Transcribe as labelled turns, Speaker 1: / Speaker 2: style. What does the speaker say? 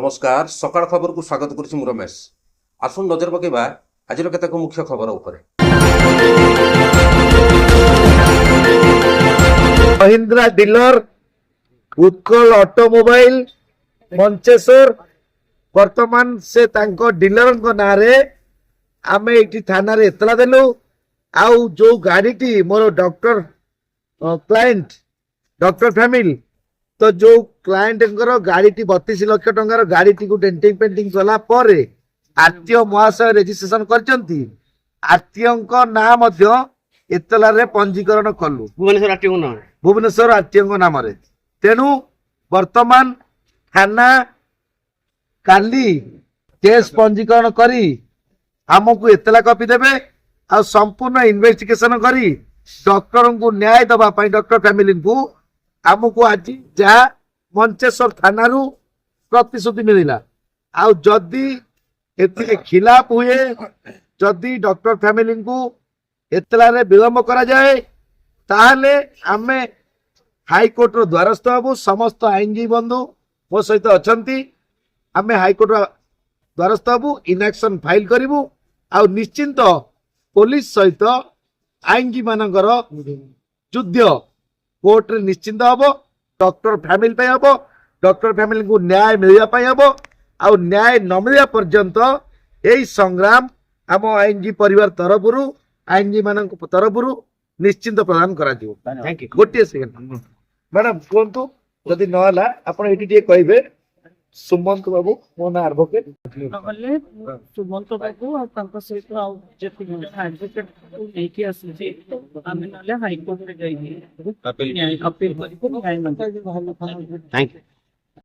Speaker 1: नमस्कार सकाळ खबर को स्वागत करुछि मु रमेश। आसुन नजर पकेबा आज केतेक मुख्य खबर उपरे।
Speaker 2: महिंद्रा डीलर उत्कल ऑटोमोबाइल मंचेश्वर वर्तमान से तांको डीलर ना रे आमे एठी थाना रे एतला देलु आउ जो गाड़ी टी मोर डॉक्टर क्लाइंट डॉक्टर फैमिली तो जो क्लाइंट गाड़ी टी 32 लाख टंकार गाड़ी टी को डेंटिंग पेंटिंग कला पर आरटीओ महाशय रेजिस्ट्रेशन करचंती आरटीओ को ना मध्य एतला रे पंजीकरण कलु भुवनेश्वर आरटीओ नाम रे तेणु वर्तमान थाना काली केस पंजीकरण करी हमको एतला कॉपी देबे आ संपूर्ण इन्वेस्टिगेशन करी डॉक्टर को न्याय दबा पाई डॉक्टर फैमिली को हमको आज जहाँ मंचेश्वर थाना प्रतिश्रुति मिलला आउ जदि एथिरे खिलाफ हुए जदि डॉक्टर फैमिली को एतला रे विलंब करा जाए ताहले आमे हाईकोर्ट रो द्वारस्थ हबु। समस्त आईनजीवी बंधु मो सहित अछंती आमे हाईकोर्ट रो द्वारस्थ हबु इनएक्शन फाइल करिवु आ निश्चिंत पुलिस सहित आईनजीवी मानकर युद्ध कोर्ट रे निश्चिंत हबो। डॉक्टर फैमिली पे हबो डॉक्टर फैमिली को न्याय मिलिया पाई हबो आ न्याय न मिलिया पर्यंत एई संग्राम आम आईनजीवी परिवार तरफरु आईनजीवी मानक तरफरु निश्चिंत प्रदान करा दियो। Thank you. गोटे सेकेंड मैडम कहतु जदि नहला आपण एठी टिके कहबे सुमंत बाबू मो ना एडवोकेट
Speaker 3: नहले सुमंत बाबू आ तांका सहित आ जेति एडवोकेट नेकी आसी आमे नहले हाई कोर्ट रे जाई अपील करी न्याय अपील करी न्याय मांगे।
Speaker 2: Thank you.